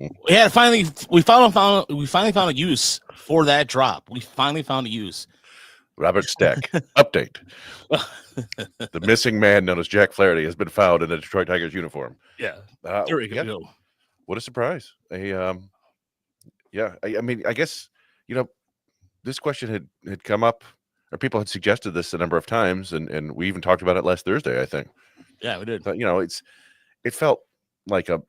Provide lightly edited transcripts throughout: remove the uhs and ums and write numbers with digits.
We finally found a use for that drop. We finally found a use. Robert Stack, update. The missing man known as Jack Flaherty has been found in a Detroit Tigers uniform. Yeah, there we go. What a surprise. I mean, I guess, this question had come up, or people had suggested this a number of times, and we even talked about it last Thursday, I think. Yeah, we did. But, it felt like a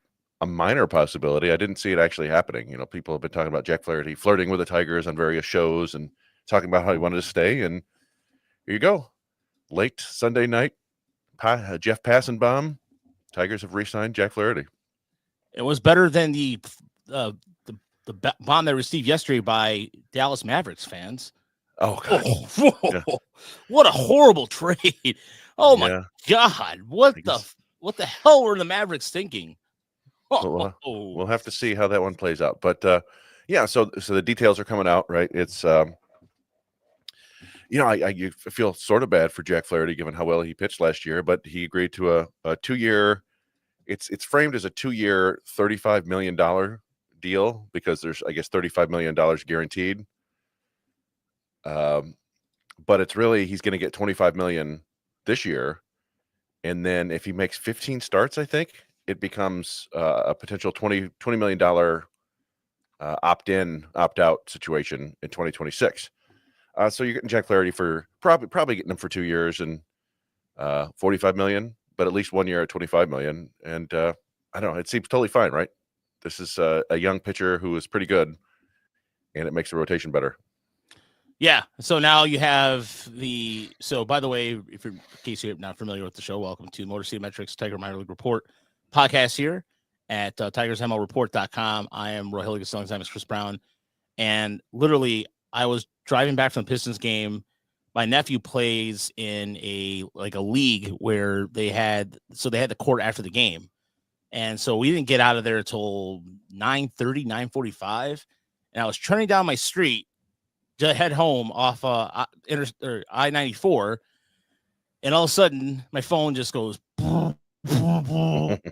minor possibility. I didn't see it actually happening. People have been talking about Jack Flaherty flirting with the Tigers on various shows and talking about how he wanted to stay, and here you go. Late Sunday night, Jeff Passan, Tigers have re-signed Jack Flaherty. It was better than the bomb they received yesterday by Dallas Mavericks fans. Oh, God. Yeah. What a horrible trade. Oh, my God. What the hell were the Mavericks thinking? We'll have to see how that one plays out. But, so the details are coming out, right? It's, I feel sort of bad for Jack Flaherty given how well he pitched last year, but he agreed to a 2-year. It's framed as a 2-year, $35 million deal because there's, I guess, $35 million guaranteed. But it's really, he's going to get $25 million this year, and then if he makes 15 starts, I think it becomes a potential $20 million opt-in, opt-out situation in 2026. So you're getting Jack Flaherty for probably getting him for 2 years and $45 million, but at least 1 year at $25 million. And I don't know, it seems totally fine, right? This is a young pitcher who is pretty good, and it makes the rotation better. Yeah. So now you have so by the way, in case you're not familiar with the show, welcome to Motor City Metrics Tiger Minor League Report podcast here at TigersMLReport.com. I am Roy Hilligus, alongside Chris Brown, and literally I was driving back from the Pistons game. My nephew plays in a league where they had the court after the game. And so we didn't get out of there until 9:30, 9:45. And I was turning down my street to head home off I-94. And all of a sudden my phone just goes, and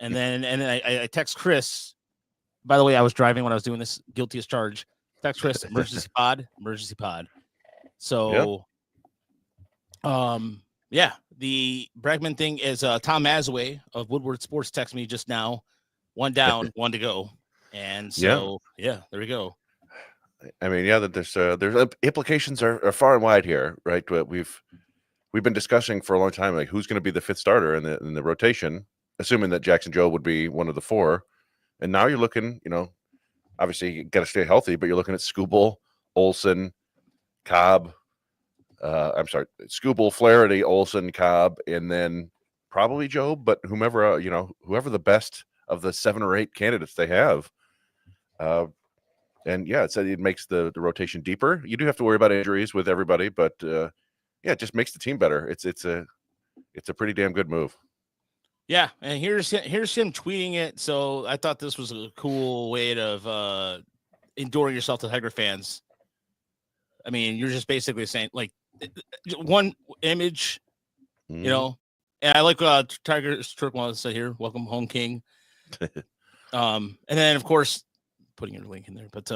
then I text Chris. By the way, I was driving when I was doing this, guilty as charged. Text Chris, emergency pod. So, the Bregman thing is Tom Mazaway of Woodward Sports texted me just now. 1 down, 1 to go, and so there we go. I mean, that there's implications are far and wide here, right? We've been discussing for a long time, like who's going to be the fifth starter in the rotation, assuming that Jackson Jobe would be one of the 4, and now you're looking, obviously you got to stay healthy, but you're looking at Skubal, Olsen, Cobb. Skubal, Flaherty, Olsen, Cobb, and then probably Jobe, but whoever the best of the 7 or 8 candidates they have. It makes the rotation deeper. You do have to worry about injuries with everybody, but it just makes the team better. It's a pretty damn good move. Yeah, and here's him tweeting it. So I thought this was a cool way of enduring yourself to Tiger fans. I mean, you're just basically saying like one image, and I like Tiger's Turk wants to say here, welcome home, King. And then of course putting your link in there, but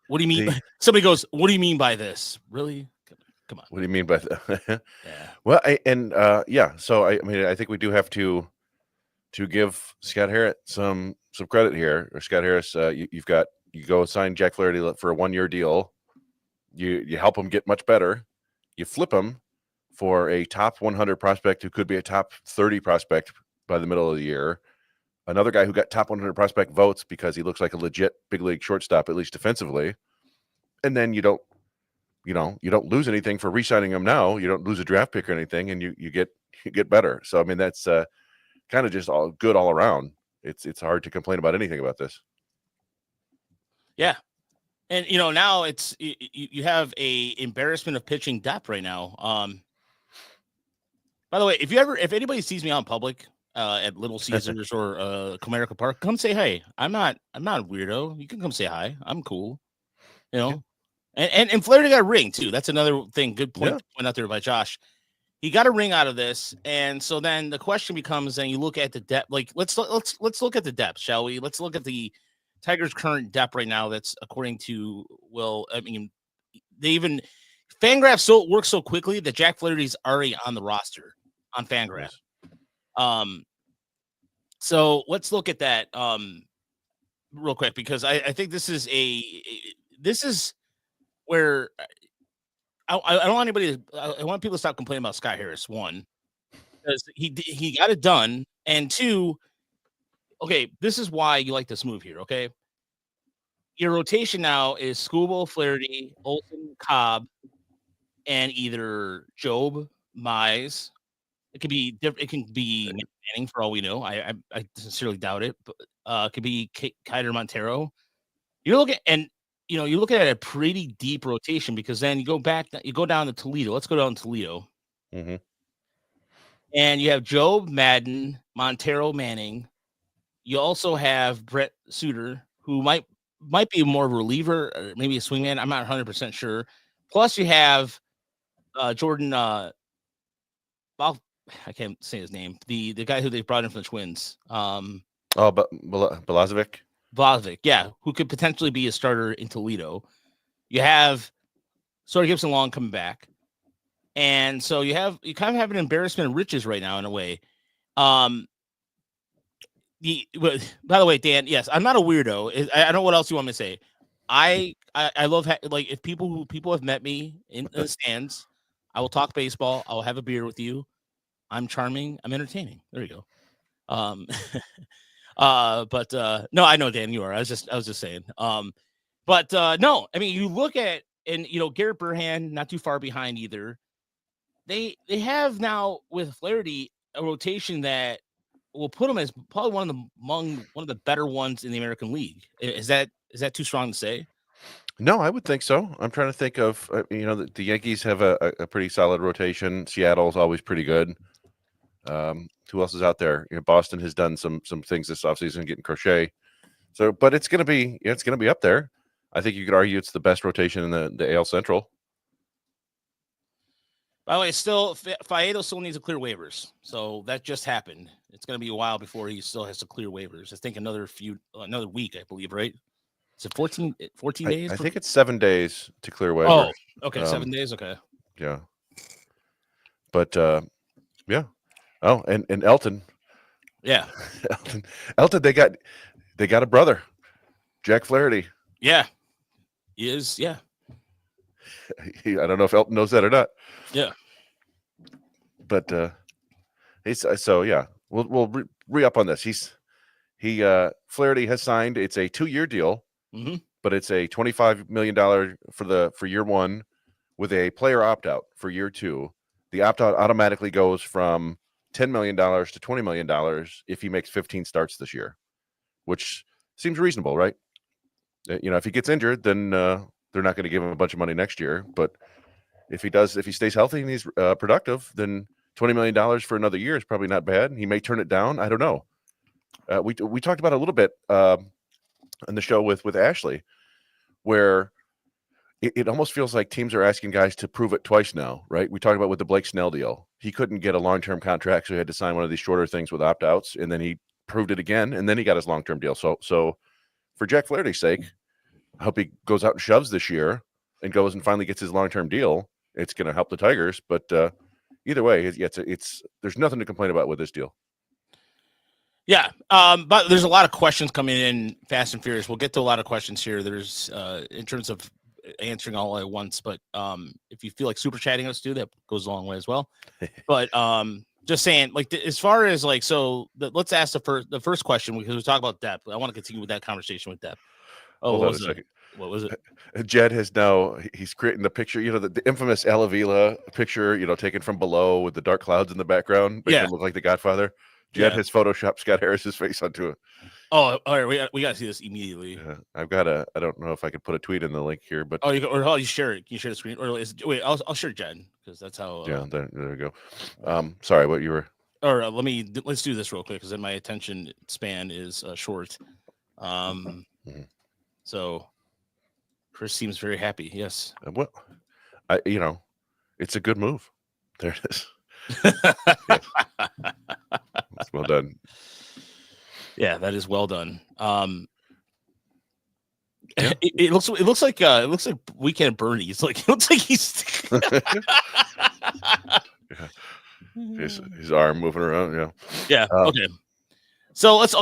what do you mean? Somebody goes, what do you mean by this? Really? Come on. What do you mean by that? Well, so I mean, I think we do have to give Scott Harris some credit here. Or Scott Harris, you go sign Jack Flaherty for a 1-year deal. You help him get much better. You flip him for a top 100 prospect who could be a top 30 prospect by the middle of the year. Another guy who got top 100 prospect votes because he looks like a legit big league shortstop, at least defensively. And then you don't lose anything for re-signing him now. You don't lose a draft pick or anything, and you get better. So I mean, that's kind of just all good all around. It's hard to complain about anything about this. Yeah. And now it's you have a embarrassment of pitching depth right now. By the way, if anybody sees me out in public at Little Caesars or Comerica Park, come say hey. I'm not a weirdo. You can come say hi. I'm cool. And Flaherty got a ring too. That's another thing. Good point to point out there by Josh. he got a ring out of this, and so then the question becomes: then you look at the depth. Like let's look at the depth, shall we? Let's look at the Tigers' current depth right now. That's according to Will. I mean, they even Fangraphs works so quickly that Jack Flaherty's already on the roster on Fangraph. Nice. So let's look at that real quick, because I think this is where I don't want anybody to, I want people to stop complaining about Scott Harris. One, because he got it done, and two, okay, this is why you like this move here. Okay, your rotation now is Skubal, Flaherty, Olsen, Cobb, and either Job, Mize. It could be different. It can be Manning for all we know. I sincerely doubt it, but it could be Kiter Montero. You're looking, and you're looking at a pretty deep rotation, because then you go down to Toledo. Let's go down to Toledo. Mm-hmm. And you have Job, Madden, Montero, Manning. You also have Brett Suter, who might be more of a reliever, or maybe a swingman. I'm not 100% sure. Plus, you have Jordan. I can't say his name. The guy who they brought in from the Twins. But Balazovic. Vlahovic, yeah, who could potentially be a starter in Toledo. You have Sawyer Gibson Long coming back, and so you kind of have an embarrassment of riches right now in a way. By the way, Dan, yes, I'm not a weirdo. I don't know what else you want me to say. I love like, if people have met me in the stands, I will talk baseball. I will have a beer with you. I'm charming. I'm entertaining. There you go. But no, I know, Dan, you are. I was just saying. But no, I mean, you look at, and Garrett Burhan, not too far behind either. They have now with Flaherty a rotation that will put him as probably one of the better ones in the American League. Is that too strong to say? No, I would think so. I'm trying to think of the Yankees have a pretty solid rotation. Seattle's always pretty good. Who else is out there? Boston has done some things this offseason, getting Crochet. So, but it's gonna be up there. I think you could argue it's the best rotation in the AL Central. By the way, still Faedo still needs to clear waivers, so that just happened. It's going to be a while before he still has to clear waivers. I think another week, I believe, right? Is it 14 days? I think it's 7 days to clear waivers. Oh, okay, 7 days. Okay. Yeah. But yeah. Oh, and Elton. Yeah. Elton, they got a brother, Jack Flaherty. Yeah. He is. Yeah. I don't know if Elton knows that or not. Yeah. But he's so yeah. We'll re-up on this. Flaherty has signed. It's a 2-year deal, but it's a $25 million for year one, with a player opt out for year two. The opt out automatically goes from $10 million to $20 million if he makes 15 starts this year, which seems reasonable, right? If he gets injured, then they're not going to give him a bunch of money next year. But if he stays healthy and he's productive, then $20 million for another year is probably not bad. He may turn it down. I don't know. We talked about it a little bit on the show with Ashley, where it almost feels like teams are asking guys to prove it twice now, right? We talked about with the Blake Snell deal. He couldn't get a long-term contract, so he had to sign one of these shorter things with opt-outs, and then he proved it again, and then he got his long-term deal. So for Jack Flaherty's sake, I hope he goes out and shoves this year and goes and finally gets his long-term deal. It's going to help the Tigers, but either way, it's there's nothing to complain about with this deal. Yeah, but there's a lot of questions coming in fast and furious. We'll get to a lot of questions here. There's in terms of answering all at once, but if you feel like super chatting us too, that goes a long way as well. But just saying, like, as far as like, let's ask the first question, because we talk about depth. I want to continue with that conversation with depth. Oh, hold on a second. What was it? Jed has now, he's creating the picture, the infamous Alavila picture, taken from below with the dark clouds in the background, making him look like the Godfather. Jed has photoshopped Scott Harris's face onto it. Oh, all right. We got to see this immediately. Yeah, I don't know if I could put a tweet in the link here, but you share it. Can you share the screen? Or I'll share Jed, because that's how. Yeah, there we go. Sorry, what you were. Or let's do this real quick, because then my attention span is short. So Chris seems very happy. Yes. Well, it's a good move. There it is. Yes. That's well done. Yeah, that is well done. Yeah. It looks like Weekend Bernie's. Like it looks like he's his arm moving around. Yeah. yeah. Okay. So let's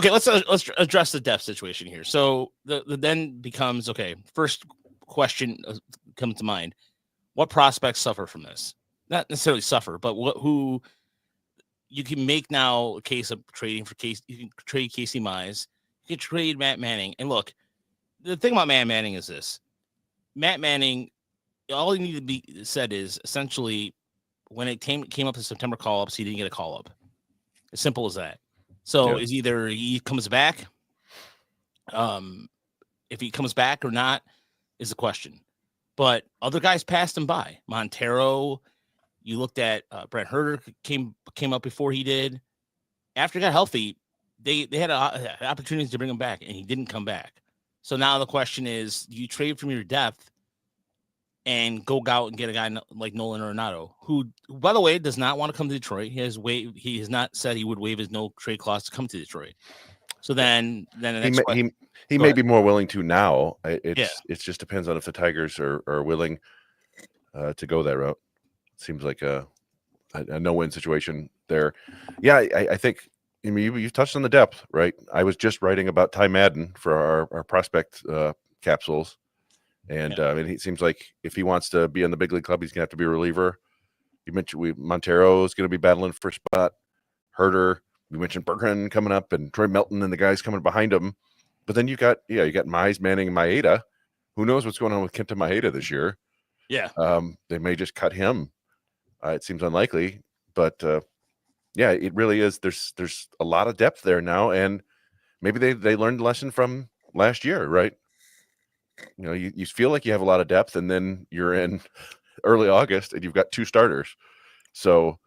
address the depth situation here. So the then becomes okay. First question comes to mind: what prospects suffer from this? Not necessarily suffer, but who you can make now a case of trading for Casey. You can trade Casey Mize. You can trade Matt Manning. And look, the thing about Matt Manning is this: Matt Manning, all he needed to be said is essentially when it came up to September call ups, he didn't get a call up. As simple as that. So is either he comes back, if he comes back or not is the question. But other guys passed him by. Montero, you looked at Brent Herter came up before he did. After he got healthy, they had opportunities to bring him back, and he didn't come back. So now the question is, do you trade from your depth and go out and get a guy like Nolan Arenado, who, by the way, does not want to come to Detroit. He has not said he would waive his no trade clause to come to Detroit. So then the next he may be more willing to now. It just depends on if the Tigers are willing to go that route. Seems like a no-win situation there. Yeah, I think. I mean, you've touched on the depth, right? I was just writing about Ty Madden for our prospect capsules. And it seems like if he wants to be in the big league club, he's gonna have to be a reliever. You mentioned Montero is gonna be battling for a spot. Herter, we mentioned Berggren coming up, and Troy Melton and the guys coming behind him. But then you got Mize, Manning, and Maeda. Who knows what's going on with Kenta Maeda this year? Yeah, they may just cut him. It seems unlikely, but it really is. There's a lot of depth there now, and maybe they learned the lesson from last year, right? You know, you feel like you have a lot of depth, and then you're in early August and you've got two starters. So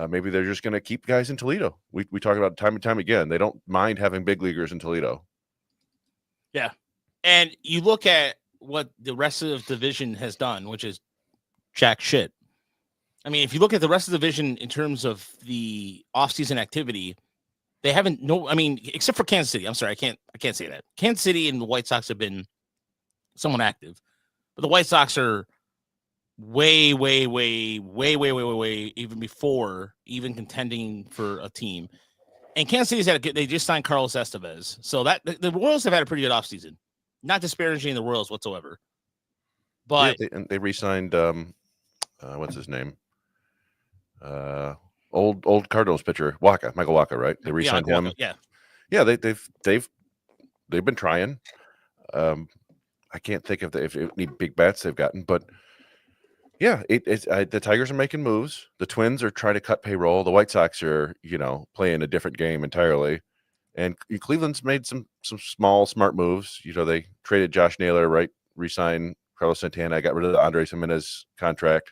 maybe they're just going to keep guys in Toledo. We talk about it time and time again. They don't mind having big leaguers in Toledo. Yeah. And you look at what the rest of the division has done, which is jack shit. I mean, if you look at the rest of the division in terms of the offseason activity, they haven't except for Kansas City. I'm sorry, I can't say that. Kansas City and the White Sox have been somewhat active, but the White Sox are way even before even contending for a team. And Kansas City's they just signed Carlos Estevez, so that the Royals have had a pretty good offseason. Not disparaging the Royals whatsoever, but they re-signed what's his name? Old Cardinals pitcher Michael Wacha, right? They re-signed him. Yeah. They've been trying. I can't think of if any big bats they've gotten, but yeah, the Tigers are making moves. The Twins are trying to cut payroll. The White Sox are, playing a different game entirely. And Cleveland's made some small, smart moves. They traded Josh Naylor, right? Re-signed Carlos Santana. Got rid of the Andres Jimenez contract.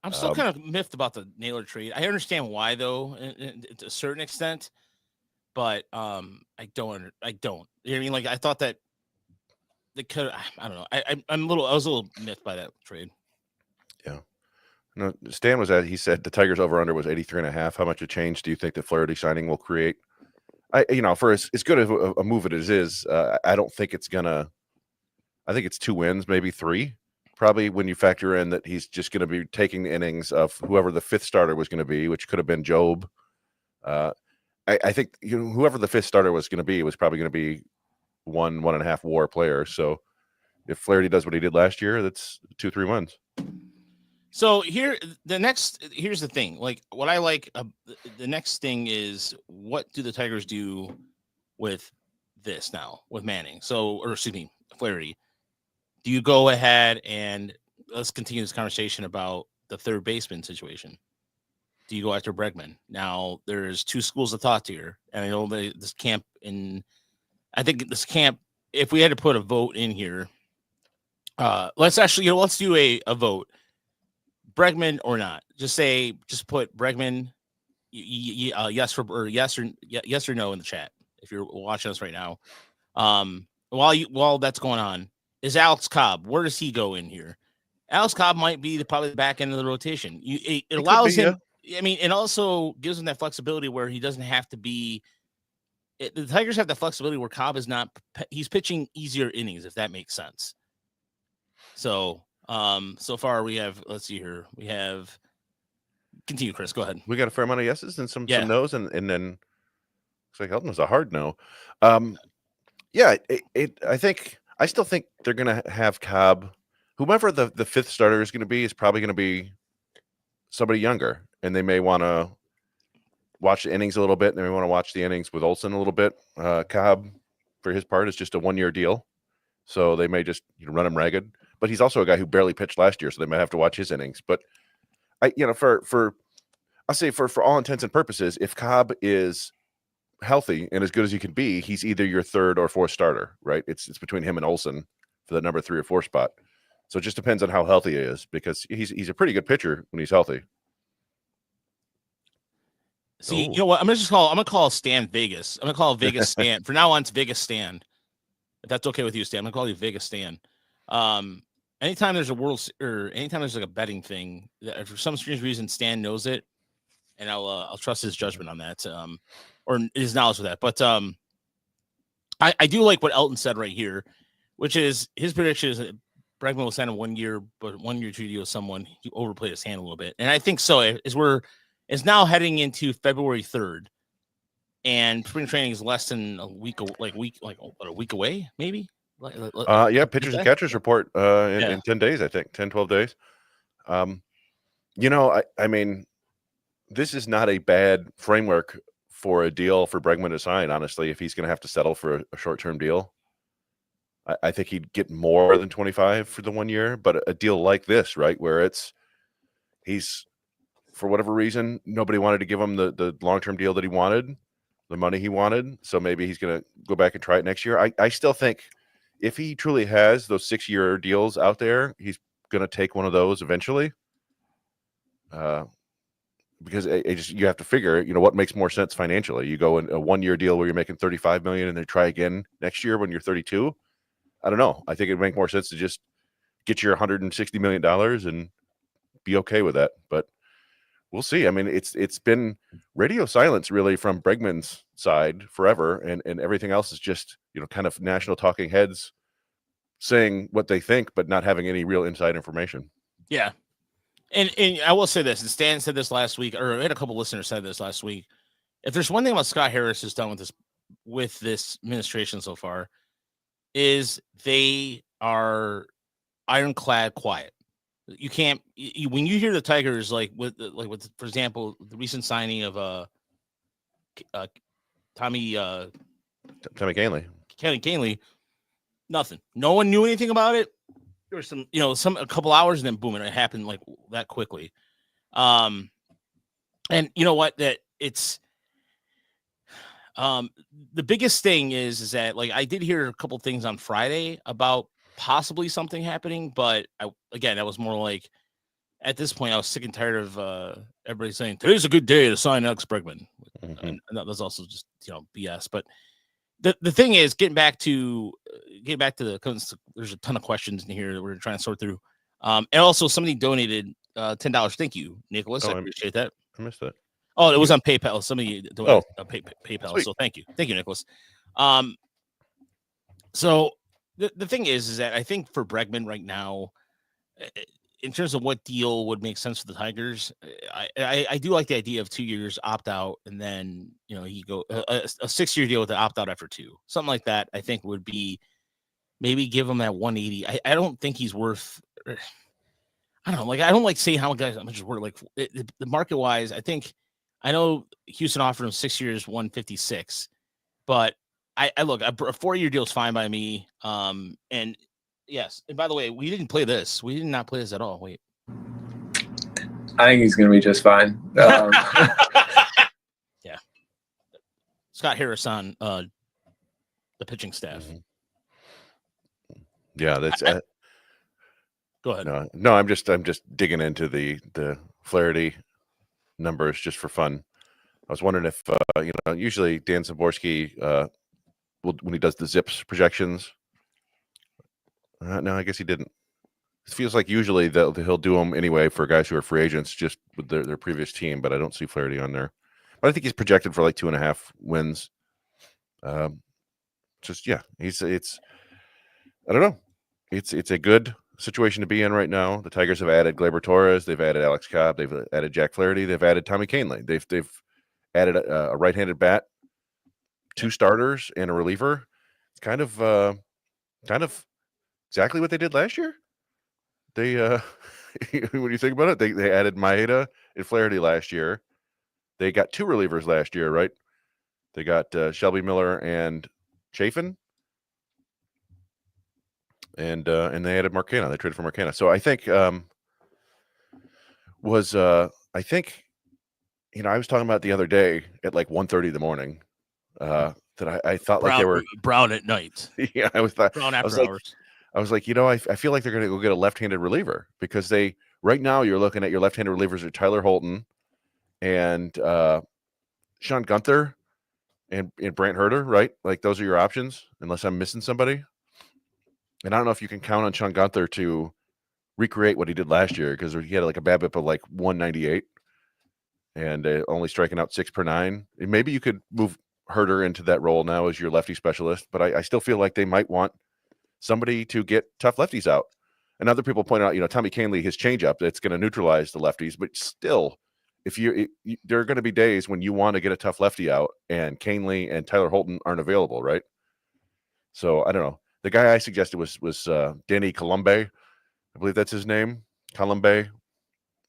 I'm still kind of miffed about the Naylor trade. I understand why, though, to a certain extent, but I don't. I mean, like, I thought that they could. I don't know. I was a little miffed by that trade. Yeah. No, Stan he said the Tigers over under was 83.5. How much a change do you think the Flaherty signing will create? For as good of a move as it is, I don't think it's gonna. I think it's 2 wins, maybe 3. Probably when you factor in that he's just going to be taking the innings of whoever the 5th starter was going to be, which could have been Job. I think whoever the 5th starter was going to be was probably going to be 1.5 WAR player. So if Flaherty does what he did last year, that's 2-3 wins. So here's the thing. Like what I like, the next thing is what do the Tigers do with this now with Manning? Flaherty. Do you go ahead and let's continue this conversation about the third baseman situation? Do you go after Bregman? Now there's 2 schools of thought here, and I know this camp if we had to put a vote in here, let's do a vote. Bregman or not? Just put Bregman, yes or no in the chat if you're watching us right now. While that's going on, is Alex Cobb? Where does he go in here? Alex Cobb might be probably the back end of the rotation. It allows him. I mean, it also gives him that flexibility where he doesn't have to be. The Tigers have the flexibility where Cobb is not. He's pitching easier innings, if that makes sense. So, so far we have. Let's see here. We have. Continue, Chris. Go ahead. We got a fair amount of yeses and some no's, and then looks like Elton was a hard no. Yeah, I still think they're gonna have Cobb. Whomever the fifth starter is going to be is probably going to be somebody younger, and they may want to watch the innings a little bit. And they may want to watch the innings with Olsen a little bit. Cobb, for his part, is just a 1-year deal, so they may just run him ragged. But he's also a guy who barely pitched last year, so they might have to watch his innings. But I'll say for all intents and purposes, if Cobb is healthy and as good as he can be, he's either your third or fourth starter, right? It's between him and Olsen for the number 3 or 4 spot. So it just depends on how healthy he is, because he's a pretty good pitcher when he's healthy. See, you know what? I'm gonna call Stan Vegas. I'm gonna call Vegas Stan. For now on, it's Vegas Stan. If that's okay with you, Stan, I'm gonna call you Vegas Stan. Anytime there's anytime there's like a betting thing, for some strange reason, Stan knows it, and I'll trust his judgment on that, or his knowledge of that. But I do like what Elton said right here, which is his prediction is that Bregman will sign a 1 year, but 1 year treaty with someone. He overplayed his hand a little bit, and I think so. It's now heading into February 3rd, and spring training is less than a week away, maybe. Pitchers and catchers report in 10 days, I think 10, 12 days. I mean, this is not a bad framework for a deal for Bregman to sign, honestly, if he's going to have to settle for a short-term deal. I think he'd get more than 25 for the 1 year, but a deal like this, right, where he's, for whatever reason, nobody wanted to give him the long-term deal that he wanted, the money he wanted, so maybe he's going to go back and try it next year. I still think if he truly has those 6-year deals out there, he's going to take one of those eventually. Because you have to figure, what makes more sense financially. You go in a 1 year deal where you're making $35 million and then try again next year when you're 32. I don't know. I think it'd make more sense to just get your $160 million and be okay with that. But we'll see. I mean, it's been radio silence really from Bregman's side forever, and everything else is just kind of national talking heads saying what they think, but not having any real inside information. Yeah. And I will say this, and Stan said this last week, or I had a couple listeners said this last week. If there's one thing about Scott Harris has done with this administration so far, is they are ironclad quiet. You can't when you hear the Tigers with for example the recent signing of Tommy Kahnle, nothing. No one knew anything about it. There was a couple hours and then boom, and it happened like that quickly. And you know what? That it's the biggest thing is that I did hear a couple things on Friday about possibly something happening, but that was more like at this point I was sick and tired of everybody saying today's a good day to sign Alex Bregman. Mm-hmm. And that was also just BS. But the thing is, getting back to there's a ton of questions in here that we're trying to sort through. And also somebody donated $10. Thank you, Nicholas. I appreciate that. I missed that. Oh, it was on PayPal. Somebody donated PayPal. Sweet. So thank you, Nicholas. So the thing is that I think for Bregman right now, in terms of what deal would make sense for the Tigers, I do like the idea of 2 years opt out, and then he go a 6-year deal with the opt out after 2, something like that. I think would be maybe give him that 180. I don't think he's worth. I don't know. I don't like saying how much is worth. The market wise, I know Houston offered him 6 years, 156, but I look, a 4-year deal is fine by me. And yes, and by the way, we didn't play this. We did not play this at all. Wait, I think he's going to be just fine. Yeah, Scott Harris on the pitching staff. Mm-hmm. Yeah, that's. Go ahead. No, I'm just digging into the Flaherty numbers just for fun. I was wondering if usually Dan Zaborski when he does the Zips projections. No, I guess he didn't. It feels like usually he'll do them anyway for guys who are free agents just with their previous team, but I don't see Flaherty on there. But I think he's projected for like 2.5 wins. It's I don't know. It's a good situation to be in right now. The Tigers have added Gleyber Torres, they've added Alex Cobb, they've added Jack Flaherty, they've added Tommy Kahnle. They've added a right-handed bat, 2 starters, and a reliever. It's kind of exactly what they did last year. They when you think about it, they added Maeda and Flaherty last year. They got 2 relievers last year, right? They got Shelby Miller and Chafin, and they added Marcana. They traded for Marcana. So I think I think I was talking about the other day at like 1:30 in the morning that I thought like they were Brown at night. Yeah, I was Brown after hours. I was like, I feel like they're going to go get a left-handed reliever because right now you're looking at your left-handed relievers are Tyler Holton and Sean Gunther and Brant Herter, right? Like those are your options, unless I'm missing somebody. And I don't know if you can count on Sean Gunther to recreate what he did last year because he had like a BABIP of like 198 and only striking out 6 per 9. And maybe you could move Herter into that role now as your lefty specialist, but I still feel like they might want somebody to get tough lefties out. And other people point out, Tommy Kahnle, his changeup, that's going to neutralize the lefties, but still, there are going to be days when you want to get a tough lefty out, and Kahnle and Tyler Holton aren't available, right? So I don't know. The guy I suggested was Danny Colombe. I believe that's his name, Colombe.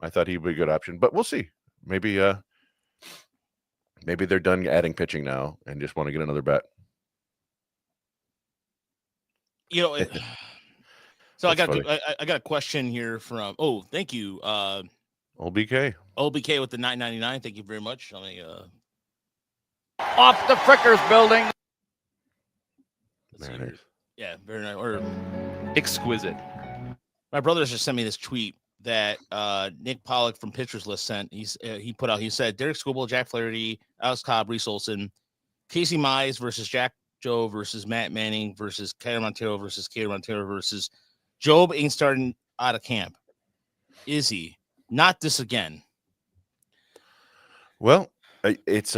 I thought he'd be a good option, but we'll see. Maybe they're done adding pitching now and just want to get another bat. So I got a question here from. Oh, thank you, Old BK. Old BK with the $9.99. Thank you very much. Let me off the Frickers building. Very nice. Yeah, very nice. Or exquisite. My brother just sent me this tweet that Nick Pollock from Pitchers List sent. He put out. He said Derek Skubal, Jack Flaherty, Alex Cobb, Reese Olson, Casey Mize versus Jack Joe versus Matt Manning versus Kader Montero versus Job ain't starting out of camp. Is he? Not this again. Well, it's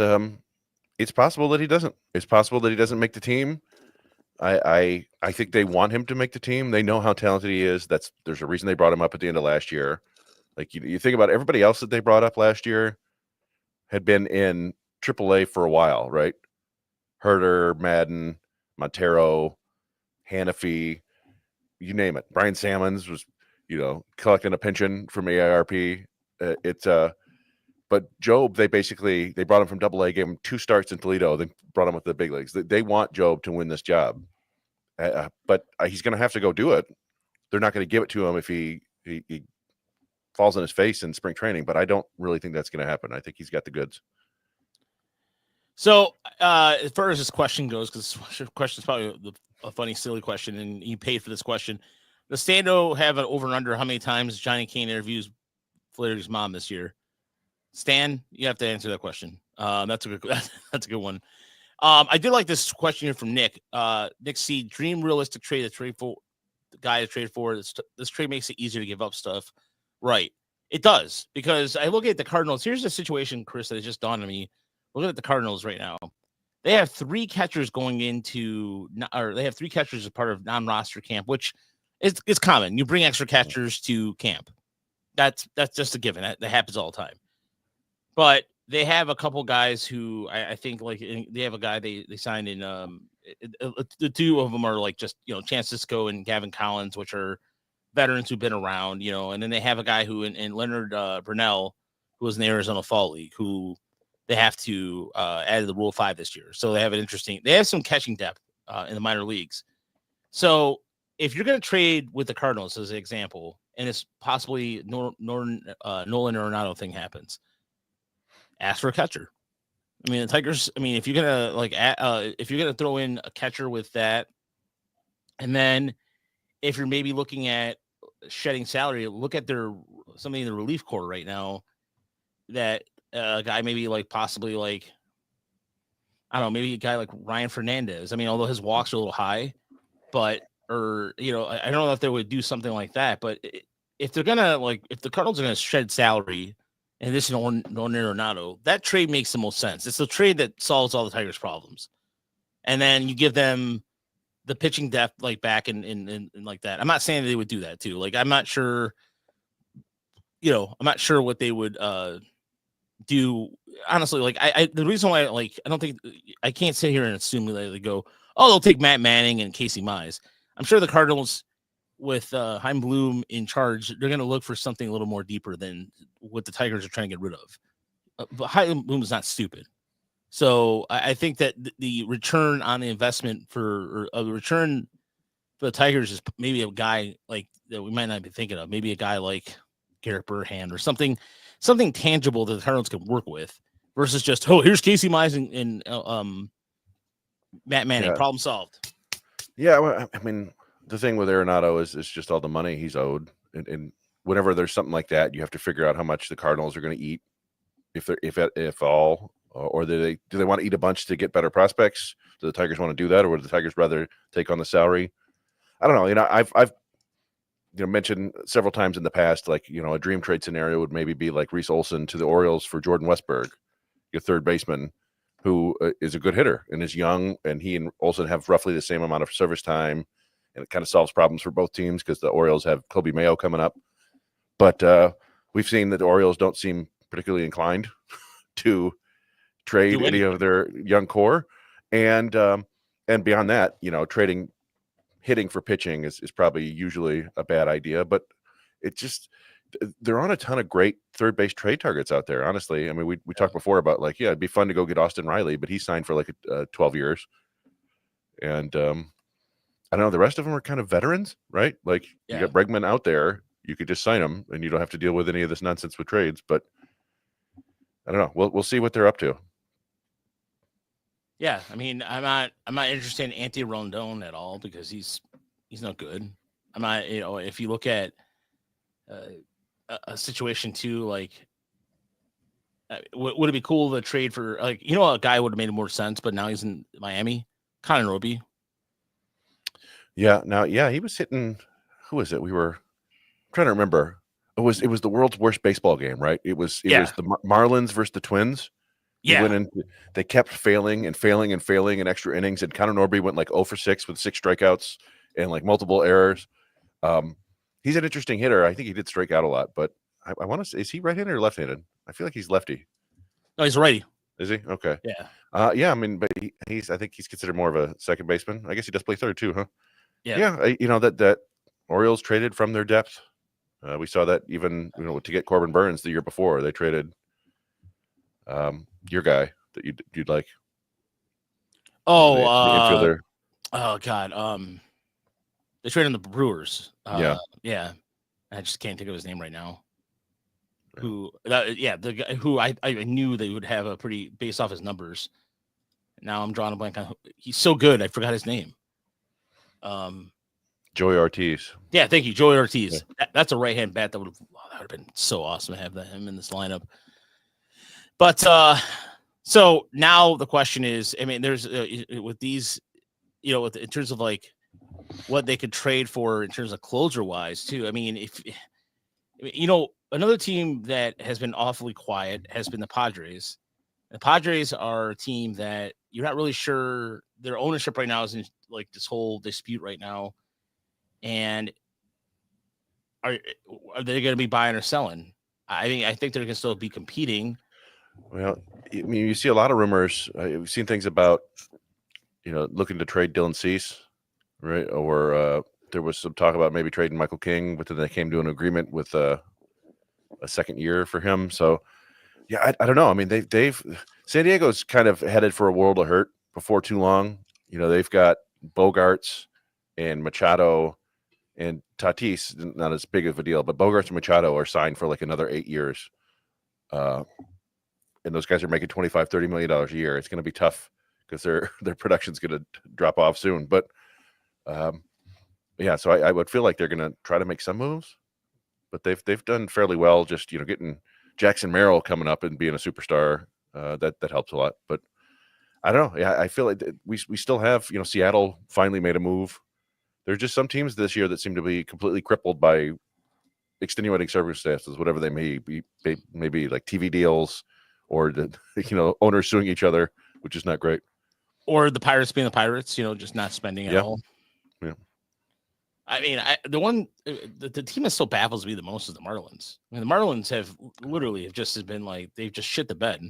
possible that he doesn't. It's possible that he doesn't make the team. I think they want him to make the team. They know how talented he is. There's a reason they brought him up at the end of last year. Like you think about everybody else that they brought up last year had been in AAA for a while, right? Herter, Madden, Montero, Hannafy, you name it. Brian Sammons was, collecting a pension from AARP. But Job, they brought him from AA, gave him 2 starts in Toledo, then brought him with the big leagues. They want Job to win this job, but he's going to have to go do it. They're not going to give it to him if he falls on his face in spring training. But I don't really think that's going to happen. I think he's got the goods. So as far as this question goes, because this question is probably a funny, silly question, and he paid for this question. Does Stando have an over and under how many times Johnny Kane interviews Flaherty's mom this year? Stan, you have to answer that question. That's a good one. I did like this question here from Nick. Nick C. Dream realistic trade the guy to trade for. This trade makes it easier to give up stuff. Right. It does, because I look at the Cardinals. Here's the situation, Chris, that has just dawned on me. Looking at the Cardinals right now, they have 3 catchers they have 3 catchers as part of non-roster camp, which is common. You bring extra catchers to camp. That's just a given. That happens all the time. But they have a couple guys who I think they have a guy they signed in. The 2 of them are like just Chance Sisco and Gavin Collins, which are veterans who've been around, and then they have a guy who in Leonard Brunell, who was in the Arizona Fall League, who they have to add to the Rule 5 this year. So they have some catching depth in the minor leagues. So if you're going to trade with the Cardinals as an example, and it's possibly Nolan Arenado thing happens, ask for a catcher. I mean, the Tigers, if you're going to throw in a catcher with that, and then if you're maybe looking at shedding salary, look at somebody in the relief corps right now that guy maybe possibly I don't know, maybe a guy like Ryan Fernandez. Although his walks are a little high, but or I don't know if they would do something like that. But if they're gonna if the Cardinals are gonna shed salary, and this is no Arenado, that trade makes the most sense. It's a trade that solves all the Tigers' problems, and then you give them the pitching depth back and like that. I'm not saying they would do that too. I'm not sure. I'm not sure what they would do. Honestly, the reason why I don't think I can't sit here and assume that they go, oh, they'll take Matt Manning and Casey Mize. I'm sure the Cardinals with Chaim Bloom in charge, they're going to look for something a little more deeper than what the Tigers are trying to get rid of. But Chaim Bloom is not stupid. So I think that the return on the investment for the return for the Tigers is maybe a guy that we might not be thinking of. Maybe a guy like Garrett Burhan or something tangible that the Cardinals can work with versus just, oh, here's Casey Mize and Matt Manning. Problem solved. Yeah, well, I mean, the thing with Arenado is just all the money he's owed, and whenever there's something like that, you have to figure out how much the Cardinals are going to eat, if all. Or do they want to eat a bunch to get better prospects? Do the Tigers want to do that, or would the Tigers rather take on the salary? I don't know. I've mentioned several times in the past, a dream trade scenario would maybe be like Reese Olson to the Orioles for Jordan Westberg, your third baseman, who is a good hitter and is young, and he and Olson have roughly the same amount of service time, and it kind of solves problems for both teams because the Orioles have Kobe Mayo coming up. But we've seen that the Orioles don't seem particularly inclined to trade any of their young core, and beyond that, trading hitting for pitching is probably usually a bad idea. But it just, there aren't a ton of great third base trade targets out there, honestly. I mean, we talked before about it'd be fun to go get Austin Riley, but he signed for 12 years, and I don't know, the rest of them are kind of veterans, right? You got Bregman out there, you could just sign him and you don't have to deal with any of this nonsense with trades. But I don't know, we'll see what they're up to. Yeah, I mean, I'm not interested in Anthony Rondon at all because he's not good. I'm not, if you look at a situation too, would it be cool to trade for a guy would have made more sense, but now he's in Miami, Connor Roby. Yeah, he was hitting. Who was it? We were trying to remember. It was the world's worst baseball game, right? It was the Marlins versus the Twins. Yeah, they kept failing in extra innings, and Connor Norby went 0 for 6 with 6 strikeouts and multiple errors. He's an interesting hitter. I think he did strike out a lot, but I want to say, is he right-handed or left-handed? I feel like he's lefty. No, he's righty. Is he? Okay. Yeah. Yeah. I mean, but I think he's considered more of a second baseman. I guess he does play third too, huh? Yeah. Yeah. That Orioles traded from their depth. We saw that even to get Corbin Burns the year before. They traded your guy that you'd like. Oh, the infielder. Oh God. They traded the Brewers. Yeah. I just can't think of his name right now. The guy who I knew they would have a pretty based off his numbers. Now I'm drawing a blank on. He's so good, I forgot his name. Joey Ortiz. Yeah, thank you, Joey Ortiz. Yeah. That's a right-hand bat that would have been so awesome to have him in this lineup. But so now the question is, I mean, there's with these, in terms of what they could trade for in terms of closer wise too. I mean, if another team that has been awfully quiet has been the Padres. The Padres are a team that you're not really sure their ownership right now is in this whole dispute right now. And are they going to be buying or selling? I think they're going to still be competing. Well, I mean, you see a lot of rumors. We've seen things about, looking to trade Dylan Cease, right? Or there was some talk about maybe trading Michael King, but then they came to an agreement with a second year for him. So, yeah, I don't know. I mean, San Diego's kind of headed for a world of hurt before too long. They've got Bogarts and Machado and Tatis, not as big of a deal, but Bogarts and Machado are signed for another 8 years. And those guys are making $25-30 million a year. It's going to be tough because their production's going to drop off soon. But so I would feel like they're going to try to make some moves, but they've done fairly well. Just getting Jackson Merrill coming up and being a superstar, that helps a lot. But I don't know. Yeah, I feel like we still have Seattle finally made a move. there's just some teams this year that seem to be completely crippled by extenuating circumstances, whatever they may be, maybe like TV deals or the owners suing each other, which is not great. Or the Pirates being the Pirates, just not spending at all. Yeah. I mean, the team that still baffles me the most is the Marlins. I mean, the Marlins have just been like they've just shit the bed.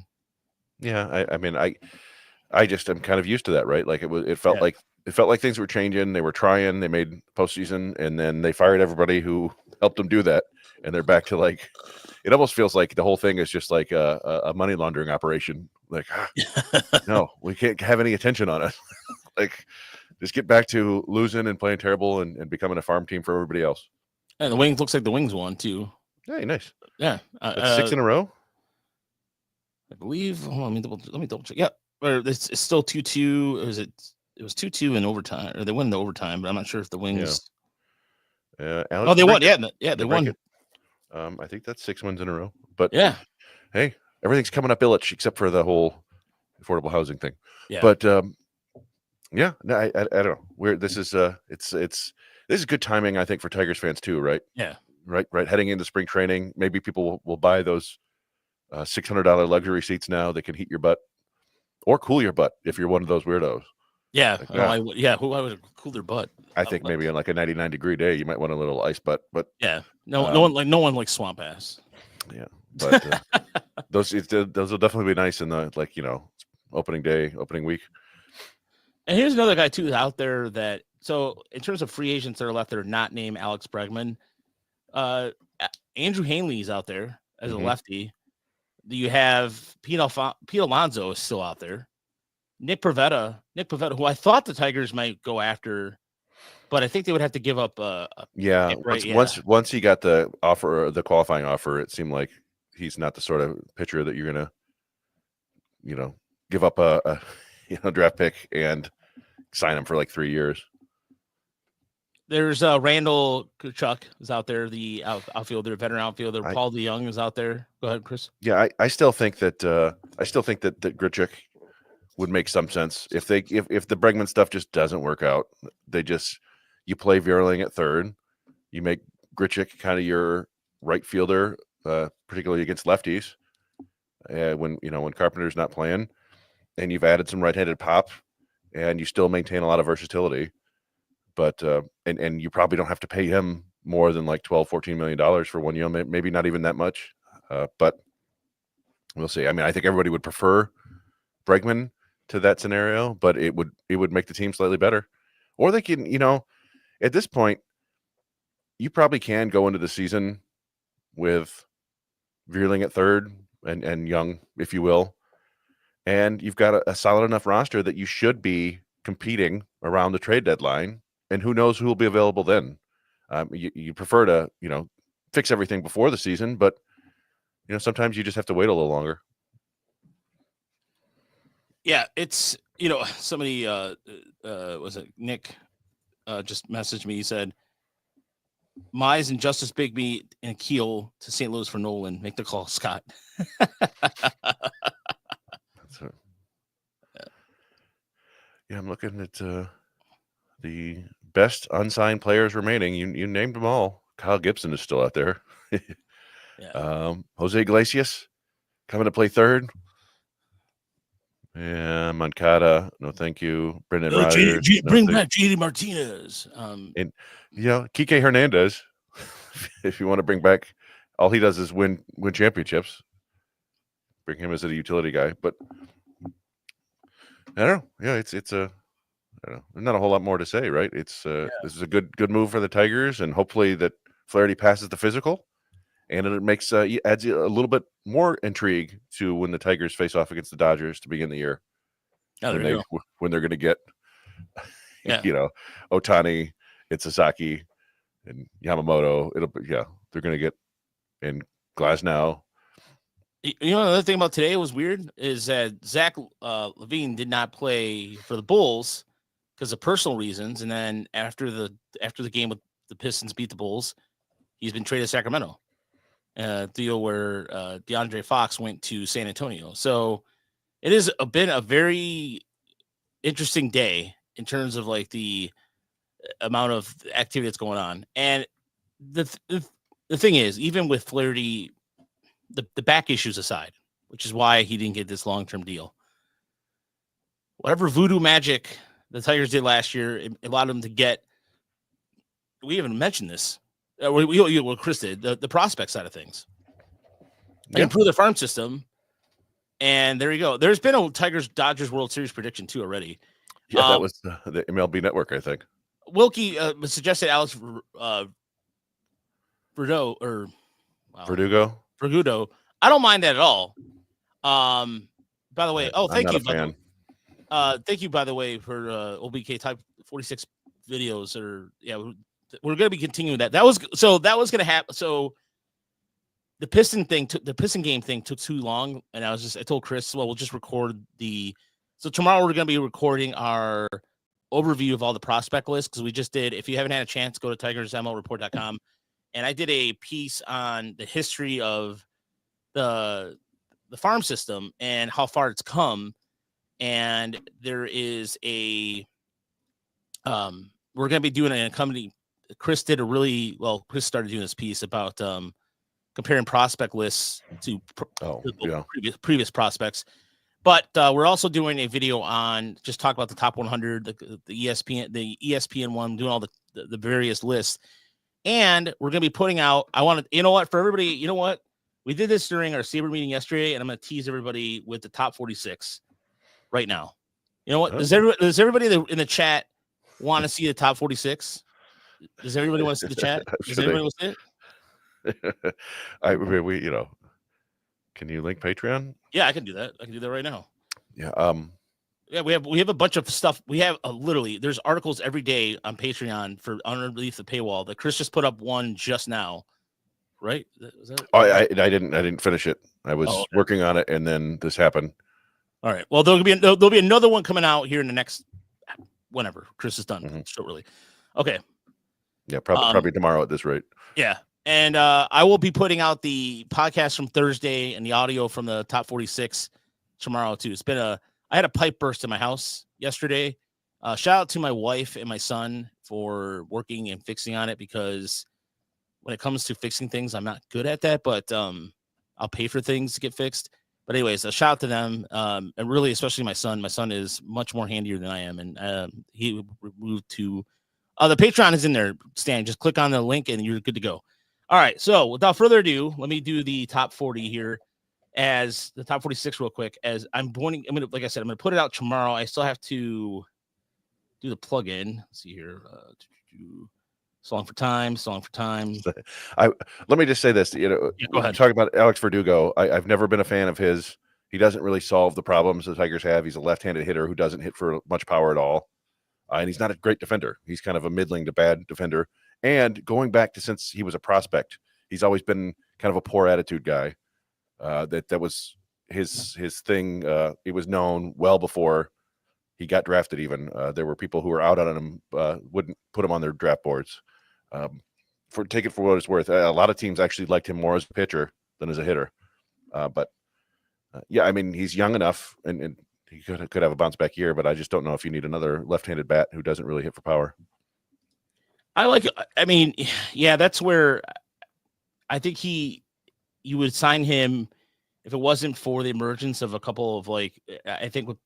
Yeah, I mean, I just am kind of used to that, right? Like it felt like things were changing. They were trying. They made postseason, and then they fired everybody who helped them do that, and they're back to like. It almost feels like the whole thing is just like a money laundering operation. Like, no, we can't have any attention on it. Like, just get back to losing and playing terrible and becoming a farm team for everybody else. And the Wings looks like the Wings won too. Hey, nice. Yeah, that's 6 in a row. I believe. Hold on, let me double check. Yeah, or it's still 2-2. It was 2-2 in overtime, or they won in the overtime, but I'm not sure if the Wings. Yeah. They won. Yeah, they won. I think that's 6 wins in a row. But yeah, hey, everything's coming up Illich except for the whole affordable housing thing. Yeah. But yeah, no, I don't know. This is good timing, I think, for Tigers fans too, right? Yeah. Right. Heading into spring training, maybe people will buy those $600 luxury seats now. They can heat your butt or cool your butt if you're one of those weirdos. Yeah. Why would cool their butt? I think maybe on like a 99-degree day, you might want a little ice butt, but yeah, no one likes swamp ass. Yeah, but those will definitely be nice in the opening week. And here's another guy too out there that in terms of free agents that are left that are not named Alex Bregman, Andrew Hanley's out there as a lefty. You have Pete Alonso is still out there. Nick Pivetta, who I thought the Tigers might go after, but I think they would have to give up once he got the offer, or the qualifying offer, it seemed like he's not the sort of pitcher that you're gonna, give up a draft pick and sign him for like 3 years. There's Randall Kachuk is out there, the outfielder, veteran outfielder. Paul DeYoung is out there. Go ahead, Chris. Yeah, I still think that Grichuk would make some sense if the Bregman stuff just doesn't work out. You play Vierling at third, you make Grichuk kind of your right fielder, particularly against lefties. When Carpenter's not playing, and you've added some right-handed pop, and you still maintain a lot of versatility. But and you probably don't have to pay him more than like $12-14 million for 1 year, maybe not even that much. But we'll see. I mean, I think everybody would prefer Bregman to that scenario, but it would make the team slightly better. Or they can, at this point, you probably can go into the season with Vierling at third and Young, if you will, and you've got a solid enough roster that you should be competing around the trade deadline. And who knows who will be available then? You prefer to, fix everything before the season, but sometimes you just have to wait a little longer. Yeah, it's somebody was it Nick just messaged me. He said Mize and Justice Bigby and Keel to St. Louis for Nolan. Make the call, Scott. Yeah, I'm looking at the best unsigned players remaining. You named them all. Kyle Gibson is still out there. Yeah. Jose Iglesias coming to play third. Yeah, Moncada, no thank you. Brendan Rodgers. Bring back JD Martinez. And Kike Hernandez, if you want to bring back, all he does is win championships. Bring him as a utility guy, but I don't know. Yeah, it's I don't know. There's not a whole lot more to say, right? This is a good move for the Tigers, and hopefully that Flaherty passes the physical, and it makes adds a little bit more intrigue to when the Tigers face off against the Dodgers to begin the year. When they're going to get, Ohtani, and Sasaki, and Yamamoto. They're going to get in Glasnow. Another thing about today was weird is that Zach Levine did not play for the Bulls because of personal reasons, and then after the game with the Pistons beat the Bulls, he's been traded to Sacramento. Deal where DeAndre Fox went to San Antonio. So it has been a very interesting day in terms of like the amount of activity that's going on. And the thing is, even with Flaherty, the back issues aside, which is why he didn't get this long-term deal. Whatever voodoo magic the Tigers did last year, it allowed them to get. We haven't mentioned this. Well, Chris did the prospect side of things. They improve the farm system, and there you go. There's been a Tigers-Dodgers World Series prediction too already. Yeah, that was the MLB Network, I think. Wilkie suggested Alex Verdugo. I don't mind that at all. By the way, thank you. Thank you, by the way, for OBK Type 46 videos. We're going to be continuing that. That was going to happen. So the Piston game thing took too long, and I told Chris, well, we'll just record so tomorrow we're going to be recording our overview of all the prospect lists, because we just did. If you haven't had a chance, go to tigersmlreport.com, and I did a piece on the history of the farm system and how far it's come. And there is we're going to be doing a company. Chris started doing this piece about comparing prospect lists to previous prospects. But we're also doing a video on just talk about the top 100, the ESPN one, doing all the various lists. And we're going to be putting out, for everybody, we did this during our Saber meeting yesterday, and I'm going to tease everybody with the top 46 right now. You know what? Does everybody in the chat want to see the top 46? Does everybody want to see the chat? Does anybody want to see it? Can you link Patreon? Yeah, I can do that. I can do that right now. Yeah. Yeah, we have a bunch of stuff. We have literally there's articles every day on Patreon for underneath the paywall that Chris just put up one just now. Right? I didn't finish it. I was working on it, and then this happened. All right. Well, there'll be another one coming out here in the next whenever Chris is done shortly. Okay. Yeah, probably tomorrow at this rate. Yeah. And I will be putting out the podcast from Thursday and the audio from the top 46 tomorrow too. I had a pipe burst in my house yesterday. Shout out to my wife and my son for working and fixing on it, because when it comes to fixing things, I'm not good at that, but I'll pay for things to get fixed. But anyways, a shout out to them, and really, especially my son. My son is much more handier than I am, and he moved to the Patreon is in there, Stan. Just click on the link, and you're good to go. All right, so without further ado, let me do the top 40 here, as the top 46 real quick. As I'm going to put it out tomorrow. I still have to do the plug-in. Let's see here. Song for time. Let me just say this. Go ahead. Talking about Alex Verdugo, I've never been a fan of his. He doesn't really solve the problems the Tigers have. He's a left-handed hitter who doesn't hit for much power at all, and he's not a great defender. He's kind of a middling to bad defender. And going back to since he was a prospect, he's always been kind of a poor attitude guy. That was his thing. It was known well before he got drafted. Even there were people who were out on him, wouldn't put him on their draft boards. Take it for what it's worth. A lot of teams actually liked him more as a pitcher than as a hitter. But I mean, he's young enough, and he could have a bounce back year. But I just don't know if you need another left-handed bat who doesn't really hit for power. That's where I think you would sign him if it wasn't for the emergence of a couple of I think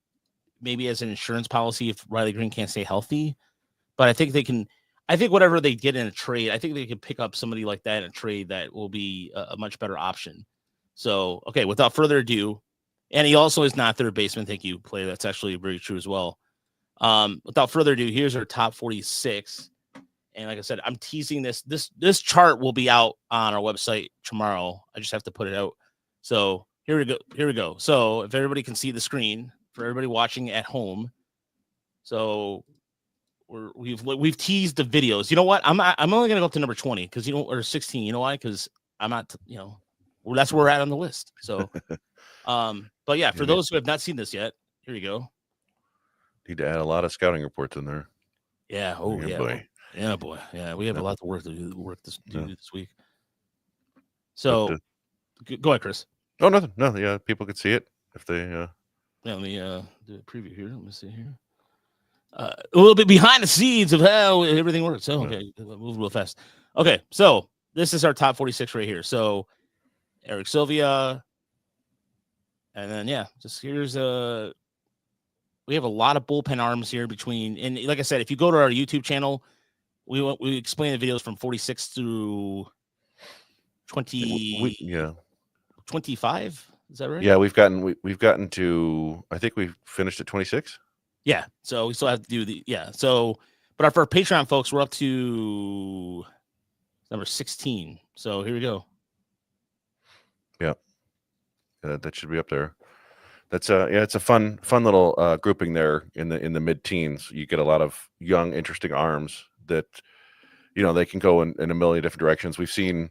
maybe as an insurance policy if Riley Green can't stay healthy. But I think whatever they get in a trade, I think they can pick up somebody like that in a trade that will be a much better option. So, okay, without further ado, and he also is not third baseman. Thank you, Play. That's actually very true as well. Without further ado, here's our top 46. And like I said, I'm teasing this. This chart will be out on our website tomorrow. I just have to put it out. So here we go. So if everybody can see the screen for everybody watching at home. So we've teased the videos. You know what? I'm only gonna go up to number 20 because or 16. You know why? Because I'm not. That's where we're at on the list. So, but yeah, for those who have not seen this yet, here you go. Need to add a lot of scouting reports in there. Yeah. Oh yeah. Boy. Yeah, boy. Yeah, we have a lot to work this week. So, go ahead, Chris. Oh, nothing. No, yeah, people could see it if they. Yeah, let me do a preview here. Let me see here. a little bit behind the scenes of how everything works. So, okay, move real fast. Okay, so this is our top 46 right here. So, Eric Sylvia, and then just here's we have a lot of bullpen arms here between, and like I said, if you go to our YouTube channel, we explain the videos from 46 through 20. 25. Is that right? Yeah, we've gotten to, I think we've finished at 26. Yeah. So we still have to do so, but for our Patreon folks, we're up to number 16. So here we go. Yeah. That should be up there. That's it's a fun little grouping there in the mid-teens. You get a lot of young, interesting arms that, they can go in a million different directions. We've seen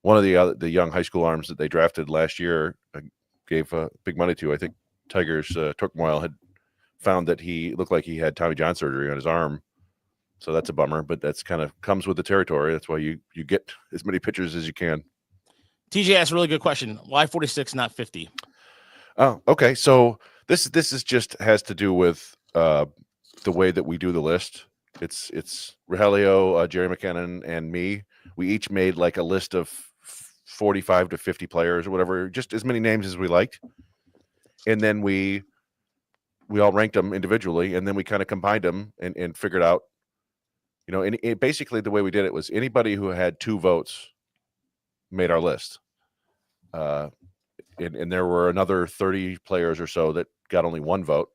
one of the young high school arms that they drafted last year, gave big money to. I think Tigers Turkmoil had found that he looked like he had Tommy John surgery on his arm. So that's a bummer, but that's kind of comes with the territory. That's why you get as many pitchers as you can. TJ asked a really good question. Why 46, not 50? Oh, okay. So this is just has to do with the way that we do the list. It's Rogelio, Jerry McKinnon, and me. We each made like a list of 45 to 50 players or whatever, just as many names as we liked. And then we all ranked them individually, and then we kind of combined them and figured out, and basically the way we did it was anybody who had 2 votes made our list. And there were another 30 players or so that got only 1 vote.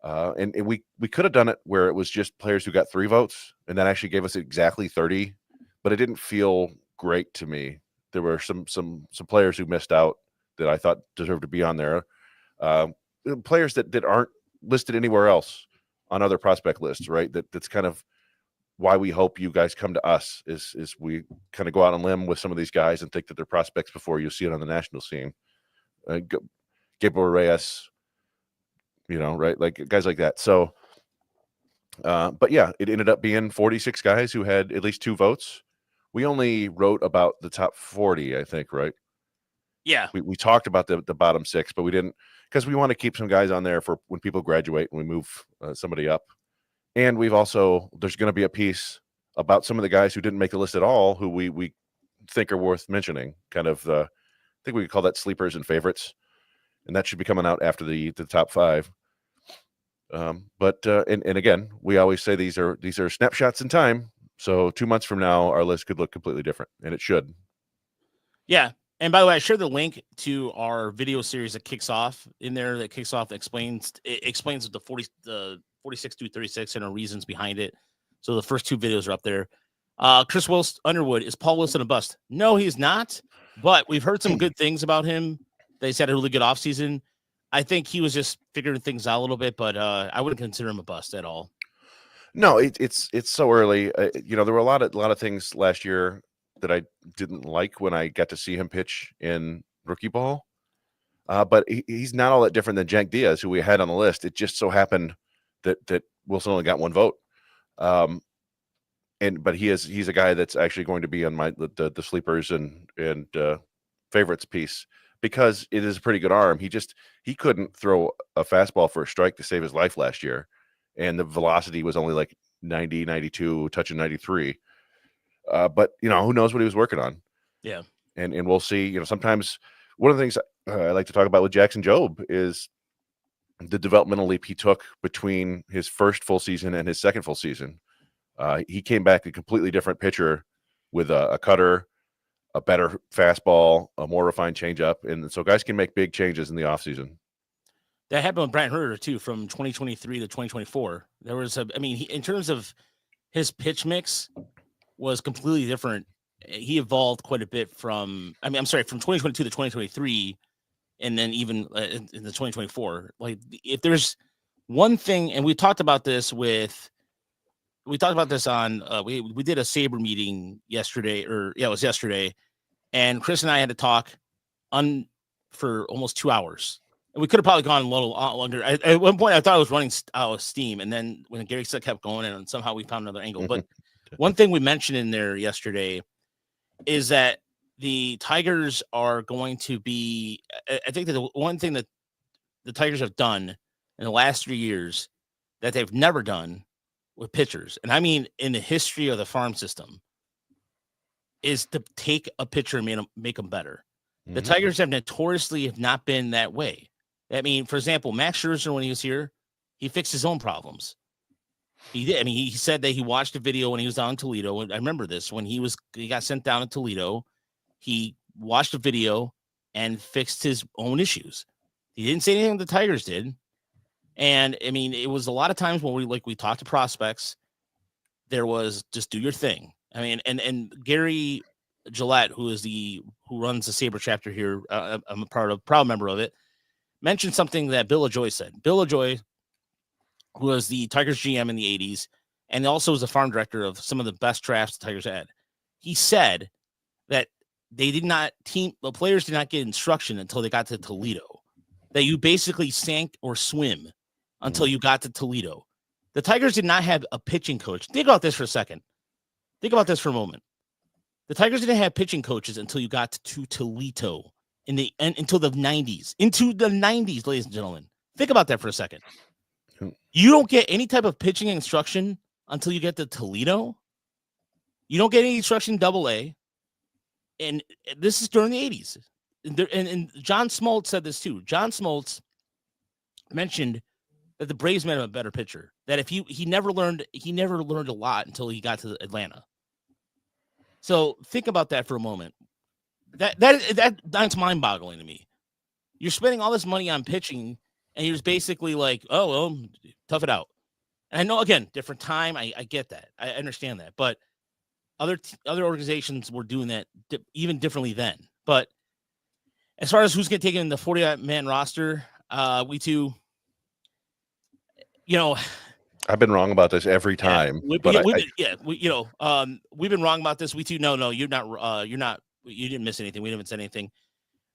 And we could have done it where it was just players who got 3 votes, and that actually gave us exactly 30, but it didn't feel great to me. There were some players who missed out that I thought deserved to be on there. Players that aren't listed anywhere else on other prospect lists, right? That's kind of why we hope you guys come to us is we kind of go out on a limb with some of these guys and think that they're prospects before you see it on the national scene. Gabriel Reyes, right? Like guys like that. So, but yeah, it ended up being 46 guys who had at least 2 votes. We only wrote about the top 40, I think, right? Yeah. We talked about the bottom 6, but we didn't, because we want to keep some guys on there for when people graduate and we move somebody up. And there's going to be a piece about some of the guys who didn't make the list at all, who we think are worth mentioning. Kind of, I think we could call that sleepers and favorites, and that should be coming out after the top 5. But again, we always say these are snapshots in time. So 2 months from now, our list could look completely different, and it should. Yeah. And by the way, I shared the link to our video series that kicks off in there. That kicks off explains the 46 through 36 and our reasons behind it. So the first 2 videos are up there. Chris Underwood, is Paul Wilson a bust? No, he's not. But we've heard some good things about him. They said a really good offseason. I think he was just figuring things out a little bit, but I wouldn't consider him a bust at all. No, it's so early. There were a lot of things last year that I didn't like when I got to see him pitch in rookie ball. But he's not all that different than Jack Diaz, who we had on the list. It just so happened that Wilson only got 1 vote. But he's a guy that's actually going to be on the sleepers and favorites piece, because it is a pretty good arm. He couldn't throw a fastball for a strike to save his life last year, and the velocity was only like 90, 92, touching 93. But who knows what he was working on? Yeah, and we'll see. Sometimes one of the things I like to talk about with Jackson Jobe is the developmental leap he took between his first full season and his second full season. He came back a completely different pitcher with a cutter, a better fastball, a more refined changeup, and so guys can make big changes in the offseason. That happened with Brent Herter too, from 2023 to 2024. There was in terms of his pitch mix was completely different. He evolved quite a bit from 2022 to 2023, and then even in the 2024. Like, if there's one thing, and we talked about this on we did a Sabre meeting yesterday, it was yesterday, and Chris and I had to talk for almost 2 hours. And we could have probably gone a little longer. At one point, I thought I was running out of steam, and then when Gary said kept going, and somehow we found another angle. But one thing we mentioned in there yesterday is that the Tigers are going to be. I think that the one thing that the Tigers have done in the last 3 years that they've never done with pitchers, and I mean in the history of the farm system, is to take a pitcher and make them better. The Tigers have notoriously have not been that way. I mean, for example, Max Scherzer, when he was here, he fixed his own problems. He did. I mean, he said that he watched a video when he was down in Toledo. And I remember this when he got sent down to Toledo. He watched a video and fixed his own issues. He didn't say anything the Tigers did. And I mean, it was a lot of times when we talked to prospects, there was just do your thing. I mean, and Gary Gillette, who runs the Sabre chapter here, I'm a proud member of it, mentioned something that Bill LaJoy said. Bill LaJoy, who was the Tigers GM in the 80s, and also was the farm director of some of the best drafts the Tigers had. He said that the players did not get instruction until they got to Toledo, that you basically sank or swim until you got to Toledo. The Tigers did not have a pitching coach. Think about this for a second. Think about this for a moment. The Tigers didn't have pitching coaches until you got to Toledo until the 90s. Into the 90s, ladies and gentlemen. Think about that for a second. You don't get any type of pitching instruction until you get to Toledo. You don't get any instruction in AA. And this is during the 80s. And John Smoltz said this too. John Smoltz mentioned that the Braves made him a better pitcher. That if he never learned a lot until he got to Atlanta. So think about that for a moment. That's mind-boggling to me. You're spending all this money on pitching, and you're just basically like, oh well, tough it out. And I know, again, different time. I get that. I understand that. But other organizations were doing that even differently then. But as far as who's going to take in the 40-man roster, we too. I've been wrong about this every time. We've been wrong about this. We too. No, you're not. You didn't miss anything. We didn't miss anything.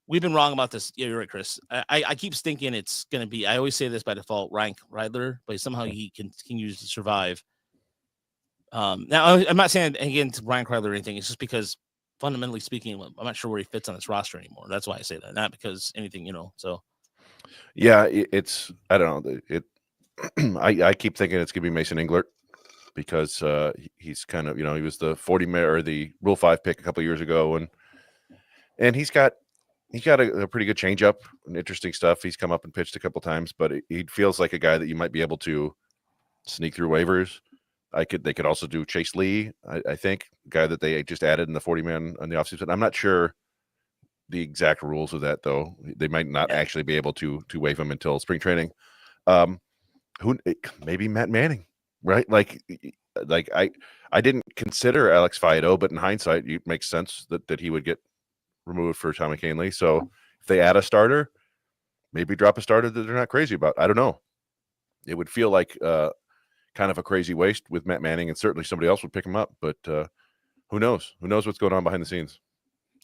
We've been wrong about this. Yeah, you're right, Chris. I keep thinking it's going to be. I always say this by default, Ryan Kreidler, but somehow he continues to survive. Now I'm not saying again to Ryan Kreidler or anything. It's just because fundamentally speaking, I'm not sure where he fits on this roster anymore. That's why I say that. Not because anything, So yeah, it's I don't know. I keep thinking it's gonna be Mason Englert because he's kind of he was the 40-man or the Rule 5 pick a couple of years ago, and he's got a pretty good changeup and interesting stuff. He's come up and pitched a couple times, but he feels like a guy that you might be able to sneak through waivers. They could also do Chase Lee, I think, guy that they just added in the 40-man on the offseason. I'm not sure the exact rules of that though. They might not actually be able to waive him until spring training. Maybe Matt Manning, right? Like I didn't consider Alex Faedo, but in hindsight, it makes sense that he would get removed for Tommy Kahnle. So if they add a starter, maybe drop a starter that they're not crazy about. I don't know. It would feel like kind of a crazy waste with Matt Manning, and certainly somebody else would pick him up. But who knows? Who knows what's going on behind the scenes?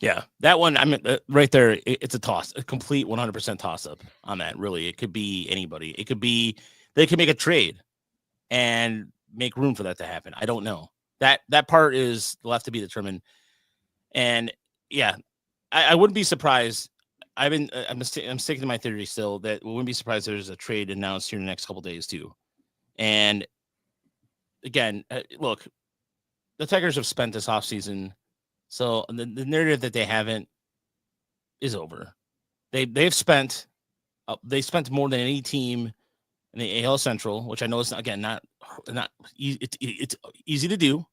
Yeah, that one, I mean, right there, it's a complete 100% toss-up on that, really. It could be anybody. It could be they could make a trade and make room for that to happen. I don't know. That part is left to be determined. And, yeah, I wouldn't be surprised. I'm sticking to my theory still that we wouldn't be surprised if there's a trade announced here in the next couple of days, too. And, again, look, the Tigers have spent this offseason. So the narrative that they haven't is over. They've spent more than any team in the AL Central, which I know is not it's easy to do.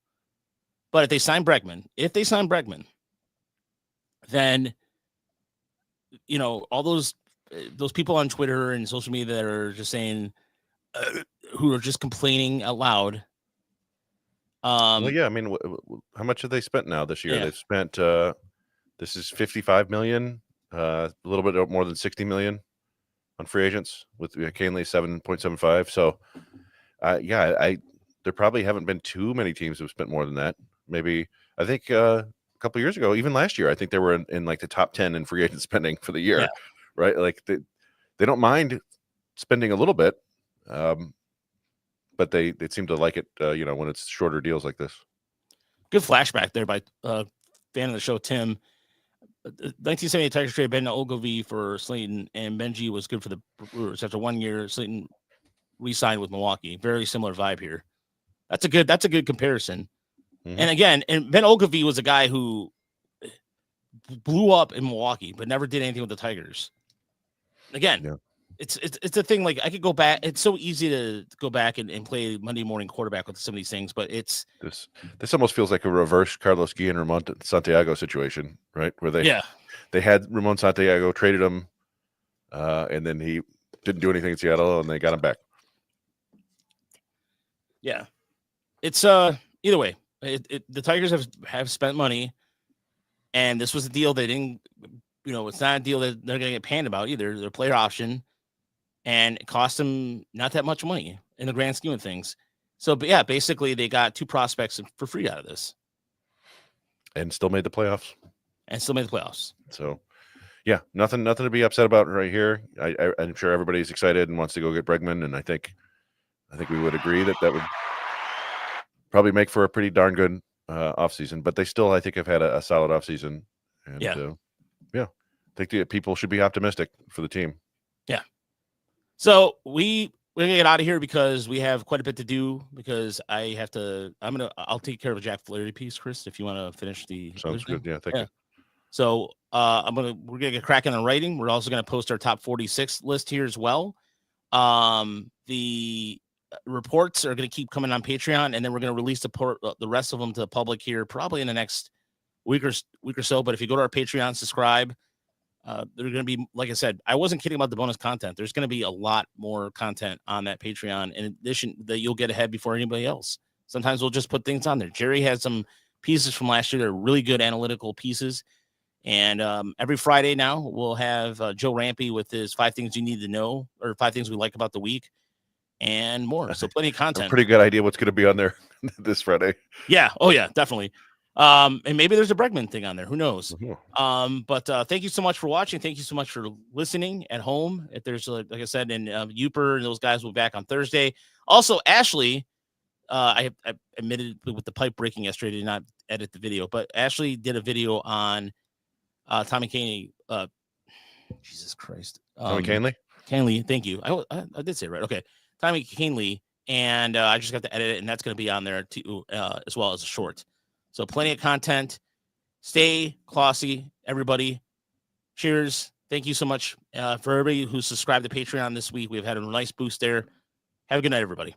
But if they sign Bregman, then all those people on Twitter and social media that are just saying who are just complaining out loud. Well, yeah, I mean, how much have they spent now this year? Yeah. They've spent this is $55 million, a little bit more than $60 million on free agents with Kahnle 7.75. So, there probably haven't been too many teams who've spent more than that. Maybe I think a couple of years ago, even last year, I think they were in like the top 10 in free agent spending for the year, right? Like they don't mind spending a little bit. But they seem to like it, when it's shorter deals like this. Good flashback there by fan of the show, Tim. 1978 Tigers traded Ben Ogilvie for Slayton, and Benji was good for the Brewers. After 1 year, Slayton re-signed with Milwaukee. Very similar vibe here. That's a good comparison. Mhm. And again, and Ben Ogilvy was a guy who blew up in Milwaukee, but never did anything with the Tigers. Again, Yeah. it's a thing. Like, I could go back. It's so easy to go back and play Monday morning quarterback with some of these things, but it's This almost feels like a reverse Carlos Guillen and Ramon Santiago situation, right? Where they had Ramon Santiago, traded him, and then he didn't do anything in Seattle, and they got him back. Yeah, it's either way. The Tigers have spent money, and this was a deal they didn't. It's not a deal that they're going to get panned about either. Their player option, and it cost them not that much money in the grand scheme of things. So, but yeah, basically they got 2 prospects for free out of this, And still made the playoffs. So, yeah, nothing to be upset about right here. I'm sure everybody's excited and wants to go get Bregman, and I think we would agree that would probably make for a pretty darn good offseason. But they still, I think, have had a solid offseason. And yeah. I think that people should be optimistic for the team. Yeah. So we're gonna get out of here because we have quite a bit to do. Because I'll take care of a Jack Flaherty piece, Chris. If you want to finish the Sounds good. Yeah, thank you. So we're gonna get cracking on writing. We're also gonna post our top 46 list here as well. The reports are gonna keep coming on Patreon, and then we're gonna release the rest of them to the public here probably in the next week or so. But if you go to our Patreon, subscribe. They're going to be, like I said, I wasn't kidding about the bonus content. There's going to be a lot more content on that Patreon, in addition that you'll get ahead before anybody else. Sometimes we'll just put things on there. Jerry had some pieces from last year. They're really good analytical pieces. And every Friday now we'll have Joe Rampy with his 5 things you need to know, or 5 things we like about the week, and more. So plenty of content. A pretty good idea what's going to be on there this Friday. Yeah. Oh yeah, definitely. And maybe there's a Bregman thing on there. Who knows? Mm-hmm. But thank you so much for watching. Thank you so much for listening at home. If there's, like I said, and Uper and those guys will be back on Thursday. Also, Ashley, I admitted with the pipe breaking yesterday, did not edit the video, but Ashley did a video on Tommy Caney. Jesus Christ. Tommy Canley? Canley, thank you. I did say it right. Okay. Tommy Canley. And I just got to edit it, and that's going to be on there too, as well as a short. So plenty of content. Stay classy, everybody. Cheers. Thank you so much for everybody who subscribed to Patreon this week. We've had a nice boost there. Have a good night, everybody.